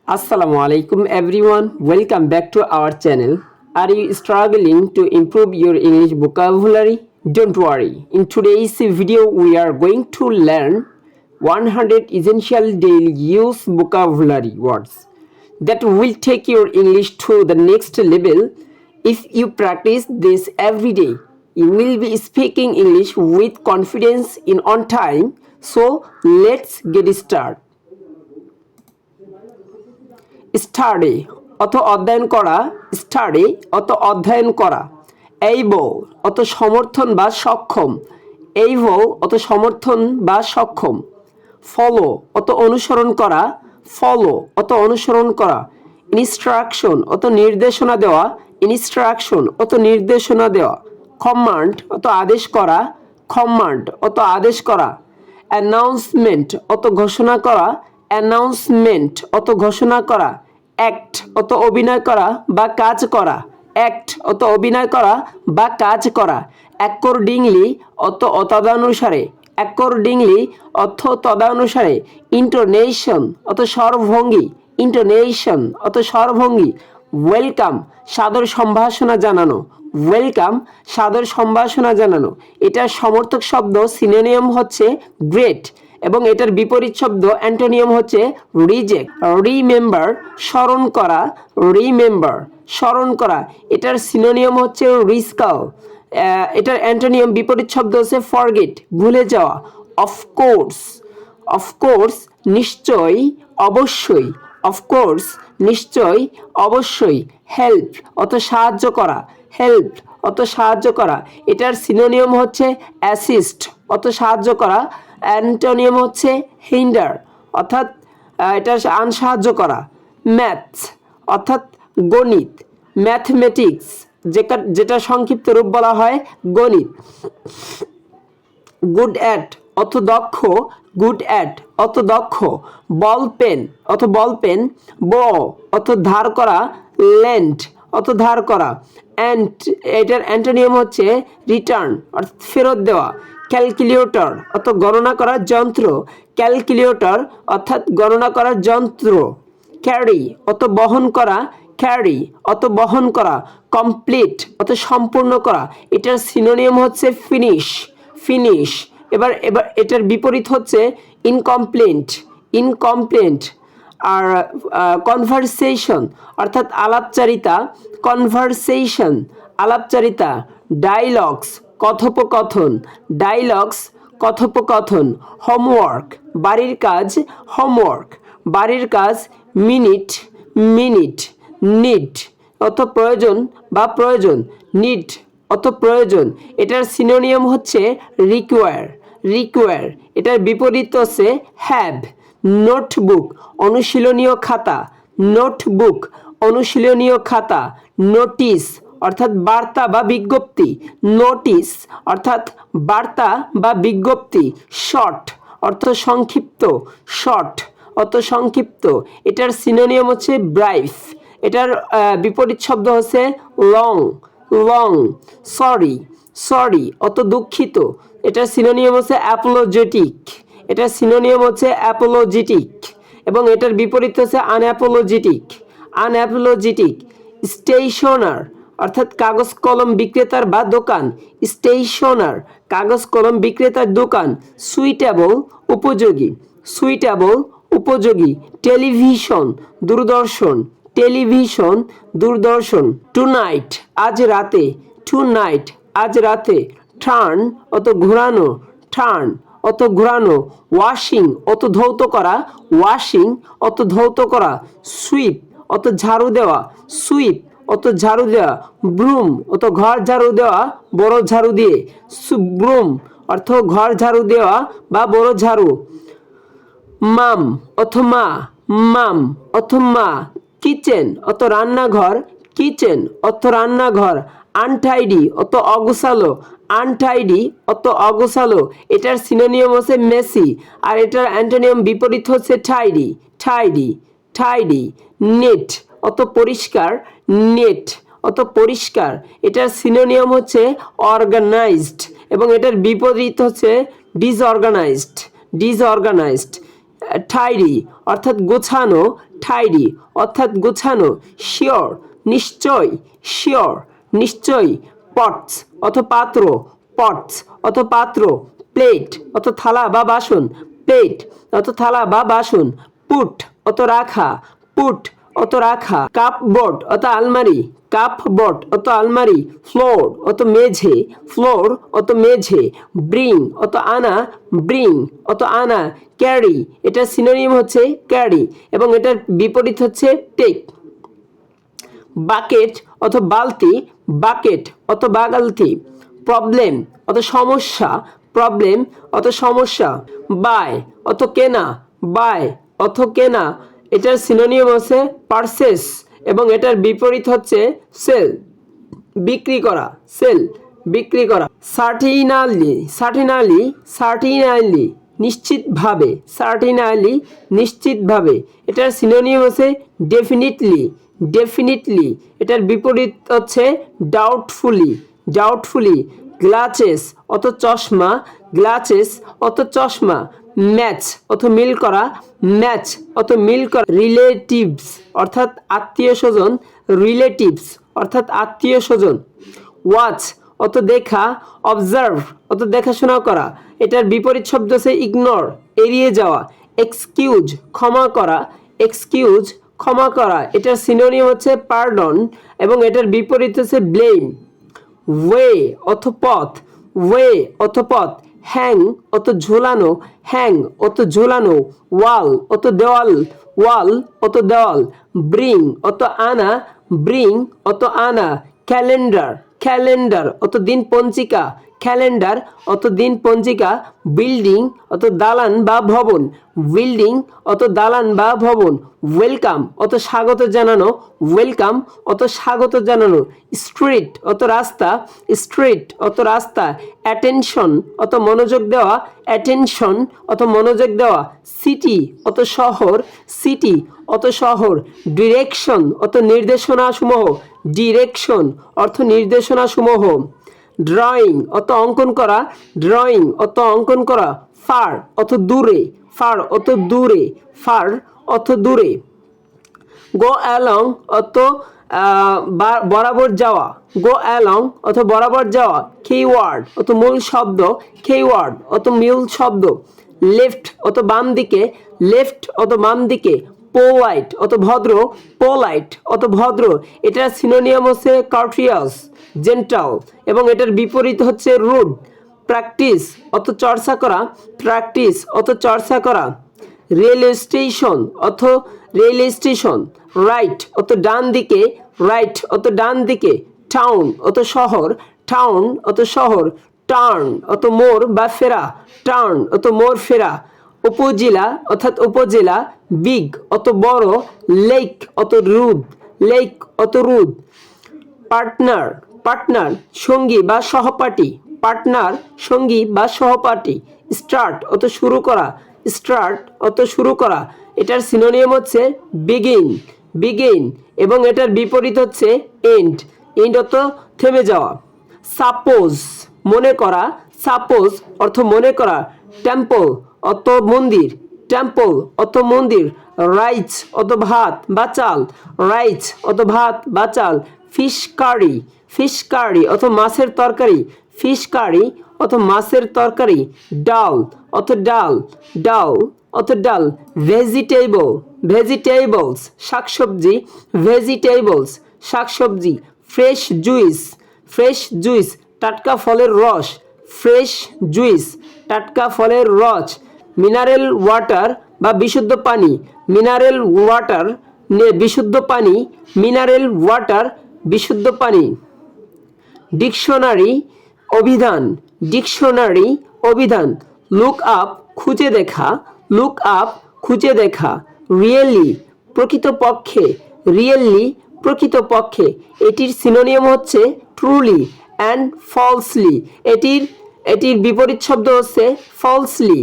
Assalamu alaikum everyone. Welcome back to our channel. Are you struggling to improve your English vocabulary? Don't worry. In today's video we are going to learn 100 essential daily use vocabulary words that will take your English to the next level. If you practice this every day, you will be speaking English with confidence in on time. So let's get started. Study অত অধ্যয়ন করা, study অত অধ্যয়ন করা। Able অত সমর্থন বা সক্ষম, এইবল অত সমর্থন বা সক্ষম। ফলো অত অনুসরণ করা, ফলো অত অনুসরণ করা। ইনস্ট্রাকশন অত নির্দেশনা দেওয়া, ইনস্ট্রাকশন অত নির্দেশনা দেওয়া। কমান্ড অত আদেশ করা, কমান্ড অত আদেশ করা। অ্যানাউন্সমেন্ট অত ঘোষণা করা, অ্যানাউন্সমেন্ট অত ঘোষণা করা। অ্যাক্ট অত অভিনয় করা বা কাজ করা, অ্যাক্ট অত অভিনয় করা বা কাজ করা। অ্যাকর্ডিংলি অত তদানুসারে, অ্যাকর্ডিংলি অর্থ তদানুসারে। ইন্টোনেশন অত স্বরভঙ্গি, ইন্টোনেশন অত স্বরভঙ্গি। ওয়েলকাম সাদর সম্ভাষণা জানানো, ওয়েলকাম সাদর সম্ভাষণা জানানো। এটার সমর্থক শব্দ সিনোনিয়াম হচ্ছে গ্রেট এবং এটার বিপরীত শব্দ অ্যান্টোনিয়াম হচ্ছে রিজেক্ট। রিমেম্বার স্মরণ করা, রিমেম্বার স্মরণ করা। এটার সিনোনিয়াম হচ্ছে রিস্কাল। এটার অ্যান্টোনিয়াম বিপরীত শব্দ হচ্ছে ফরগেট, ভুলে যাওয়া। অফকোর্স, অফকোর্স নিশ্চয়ই, অবশ্যই, অফকোর্স নিশ্চয়ই, অবশ্যই। হেল্প অত সাহায্য করা, হেল্প অত সাহায্য করা। এটার সিনোনিয়াম হচ্ছে অ্যাসিস্ট অত সাহায্য করা, অ্যান্টোনিয়াম হচ্ছে হিন্ডার অর্থাৎ এটা আনসাহায্য করা। ম্যাথস অর্থাৎ গণিত, ম্যাথমেটিক্স যেটা সংক্ষিপ্ত রূপ বলা হয় গণিত। গুড অ্যাট অত দক্ষ, গুড অ্যাট অত দক্ষ। বল পেন অত বল পেন। বো অত ধার করা, লেন্ড অত ধার করা। অ্যান্ড এটার অ্যান্টোনিয়াম হচ্ছে রিটার্ন অর্থাৎ ফেরত দেওয়া। ক্যালকুলেটর অত গণনা করার যন্ত্র, ক্যালকুলেটর অর্থাৎ গণনা করার যন্ত্র। ক্যারি অত বহন করা, ক্যারি অত বহন করা। কমপ্লিট অত সম্পূর্ণ করা। এটার সিনোনিয়াম হচ্ছে ফিনিশ, ফিনিশ। এবার এবার এটার বিপরীত হচ্ছে ইনকমপ্লিট, ইনকমপ্লিট। আর কনভারসেশন অর্থাৎ আলাপচারিতা, কনভারসেশন আলাপচারিতা। ডায়লগস কথোপকথন, ডায়লগস কথোপকথন। হোমওয়ার্ক বাড়ির কাজ, হোমওয়ার্ক বাড়ির কাজ। Minute, minute. নিড অত প্রয়োজন বা প্রয়োজন, নিড অত প্রয়োজন। এটার সিনোনিয়াম হচ্ছে রিকোয়ার, রিকোয়ার। এটার বিপরীত হচ্ছে হ্যাভ। নোটবুক অনুশীলনীয় খাতা, নোটবুক অনুশীলনীয় খাতা। নোটিশ অর্থাৎ বার্তা বা বিজ্ঞপ্তি, নোটিশ অর্থাৎ বার্তা বা বিজ্ঞপ্তি। শর্ট অর্থ সংক্ষিপ্ত, শর্ট অত সংক্ষিপ্ত। এটার সিনোনিয়াম হচ্ছে ব্রাইফ। এটার বিপরীত শব্দ হচ্ছে লং, লং। সরি, সরি অত দুঃখিত। এটার সিনোনিয়াম হচ্ছে অ্যাপোলজেটিক, এটার সিনোনিয়াম হচ্ছে অ্যাপোলজেটিক এবং এটার বিপরীত হচ্ছে আনঅ্যাপোলজেটিক, আনঅ্যাপোলজেটিক। স্টেশনার অর্থাৎ কাগজ কলম বিক্রেতার বা দোকান, স্টেশনার কাগজ কলম বিক্রেতার দোকান। সুইটেবল উপযোগী, সুইটেবল উপযোগী। টেলিভিশন দূরদর্শন, টেলিভিশন দূরদর্শন। টুনাইট আজ রাতে, টুনাইট আজ রাতে। টার্ন অত ঘোরানো, টার্ন অত ঘোরানো। ওয়াশিং অত ধৌত করা, ওয়াশিং অত ধৌত করা। সুইপ অত ঝাড়ু দেওয়া, সুইপ অত ঝাড়ু দেওয়া। ব্রুম অত ঘর ঝাড়ু দেওয়া বড় ঝাড়ু দিয়ে, ব্রুম অর্থ ঘর ঝাড়ু দেওয়া বা বড় ঝাড়ু। মাম অথ মা, মাম অথ মা। কিচেন অত রান্নাঘর, কিচেন অত রান্নাঘর। আনটাইডি অত অগোছালো, আনটাইডি অত অগোছালো। এটার সিনোনিয়াম হচ্ছে মেসি আর এটার অ্যান্টোনিয়াম বিপরীত হচ্ছে টাইডি, টাইডি, টাইডি। নেট অত পরিষ্কার, নেট অত পরিষ্কার। এটার সিনোনিয়াম হচ্ছে অর্গানাইজড এবং এটার বিপরীত হচ্ছে ডিসঅর্গানাইজড, ডিসঅর্গানাইজড। tidy অর্থাৎ গোছানো, tidy অর্থাৎ গোছানো, sure নিশ্চয়, sure নিশ্চয়, pots অথবা পাত্র, pots অথবা পাত্র, plate অথবা থালা বা বাসন, plate অথবা থালা বা বাসন, put অথবা রাখা, put অথবা রাখা, cupboard অথবা আলমারি, cupboard অথবা আলমারি, floor অথবা মেঝে, floor অথবা মেঝে, bring অথবা আনা, bring অথবা আনা, carry এটার সিনোনিম হচ্ছে carry এবং এটার বিপরীত হচ্ছে take। বাকেট অথবা বালতি, বাকেট অথবা বালতি, প্রবলেম অথবা সমস্যা, প্রবলেম অথবা সমস্যা, বাই অথবা কেনা, বাই অথবা কেনা এটার সিনোনিম হচ্ছে পারচেস এবং এটার বিপরীত হচ্ছে সেল, বিক্রি করা, সেল বিক্রি করা। সার্টিনালি, সার্টিনালি, সার্টিনালি নিশ্চিতভাবে, সার্টিনালি নিশ্চিতভাবে এটার সিনোনিম হচ্ছে ডেফিনিটলি, ডেফিনিটলি এটার বিপরীত হচ্ছে ডাউটফুলি, ডাউটফুলি, গ্লাসেস অত চশমা, গ্লাসেস অত চশমা, ম্যাচ অত মিল করা, ম্যাচ অত মিল করা, রিলেটিভস অর্থাৎ আত্মীয় স্বজন, রিলেটিভস অর্থাৎ আত্মীয় স্বজন, ওয়াচ অত দেখা, অবজার্ভ অত দেখাশোনা করা এটার বিপরীত শব্দ হচ্ছে ইগনোর এড়িয়ে যাওয়া, এক্সকিউজ ক্ষমা করা, এক্সকিউজ ক্ষমা করা এটার সিনোনিম হচ্ছে পার্ডন এবং এটার বিপরীত হচ্ছে ব্লেম, ওয়ে অথ পথ, ওয়ে অথ পথ, হ্যাং অত ঝোলানো, হ্যাং অত ঝোলানো, ওয়াল অত দেওয়াল, ওয়াল অত দেওয়াল, ব্রিং অত আনা, ব্রিং অত আনা, ক্যালেন্ডার, ক্যালেন্ডার অত দিন পঞ্জিকা, ক্যালেন্ডার অত দিন পঞ্জিকা, বিল্ডিং অত দালান বা ভবন, বিল্ডিং অত দালান বা ভবন, ওয়েলকাম অত স্বাগত জানানো, ওয়েলকাম অত স্বাগত জানানো, স্ট্রিট অত রাস্তা, স্ট্রিট অত রাস্তা, অ্যাটেনশন অত মনোযোগ দেওয়া, অ্যাটেনশন অত মনোযোগ দেওয়া, সিটি অত শহর, সিটি অত শহর, ডিরেকশন অত নির্দেশনা সমূহ, ডিরেকশন অর্থ নির্দেশনা সমূহ, ড্রয়িং অত অঙ্কন করা, ড্রয়িং অত অঙ্কন করা, ফার অত দূরে, ফার অত দূরে, ফার অত দূরে, গো অ্যালং অত বরাবর যাওয়া, গো অ্যালং অত বরাবর যাওয়া, কিওয়ার্ড অত মূল শব্দ, কিওয়ার্ড অত মূল শব্দ, লেফট অত বাম দিকে, লেফট অত বাম দিকে, পোলাইট অত ভদ্র, পোলাইট অত ভদ্র এটার সিনোনিয়াম হচ্ছে কার্টিয়াস, জেন্টাল এবং এটার বিপরীত হচ্ছে রুড, প্র্যাকটিস অত চর্চা করা, প্র্যাকটিস অত চর্চা করা, রেলওয়ে স্টেশন অথ রেলওয়ে স্টেশন, রাইট অত ডান দিকে, রাইট অত ডান দিকে, টাউন অত শহর, টাউন অত শহর, টার্ন অত মোড় বা ফেরা, টার্ন অত মোড় ফেরা, উপজেলা অর্থাৎ উপজেলা, বিগ অত বড়, লেক অত রুদ, লেক অত রুদ, পার্টনার, পার্টনার সঙ্গী বা সহপাঠী, পার্টনার সঙ্গী বা সহপাঠী, স্টার্ট অত শুরু করা, স্টার্ট অত শুরু করা এটার সিনোনিয়াম হচ্ছে বিগিন, বিগিন এবং এটার বিপরীত হচ্ছে এন্ড, এন্ড অত থেমে যাওয়া, সাপোজ মনে করা, সাপোজ অর্থ মনে করা, টেম্পল অত মন্দির, টেম্পল অত মন্দির, রাইস অত ভাত বা চাল, রাইস অত ভাত বা চাল, ফিশ কারি, ফিশ কারি অত মাছের তরকারি, ফিশ কারি অত মাছের তরকারি, ডাল অত ডাল, ডাল অত ডাল, ভেজিটেবল, ভেজিটেবলস শাকসবজি, ভেজিটেবলস শাকসবজি, ফ্রেশ জুইস, ফ্রেশ জুইস টাটকা ফলের রস, ফ্রেশ জুইস টাটকা ফলের রস, মিনারেল ওয়াটার বা বিশুদ্ধ পানি, মিনারেল ওয়াটার বিশুদ্ধ পানি, মিনারেল ওয়াটার বিশুদ্ধ পানি, ডিকশনারি অভিধান, ডিকশনারি অভিধান, লুক আপ খুঁজে দেখা, লুক আপ খুঁজে দেখা, রিয়েলি প্রকৃতপক্ষে, রিয়েলি প্রকৃতপক্ষে এটির সিনোনিয়াম হচ্ছে ট্রুলি অ্যান্ড ফলসলি, এটির এটির বিপরীত শব্দ হচ্ছে ফলসলি,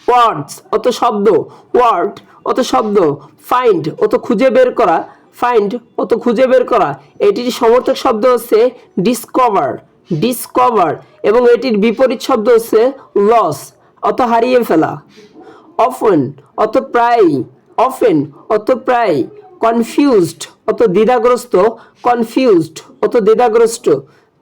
ওয়ার্ডস অত শব্দ, ওয়ার্ড অত শব্দ, ফাইন্ড অত খুঁজে বের করা, ফাইন্ড অত খুঁজে বের করা এটির সমর্থক শব্দ হচ্ছে ডিসকভার, ডিসকভার এবং এটির বিপরীত শব্দ হচ্ছে লস অত হারিয়ে ফেলা, অফেন অত প্রায়, অফেন অত প্রায়, কনফিউজড অত দ্বিধাগ্রস্ত, কনফিউজড অত দ্বিধাগ্রস্ত।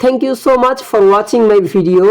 Thank you so much for watching my video.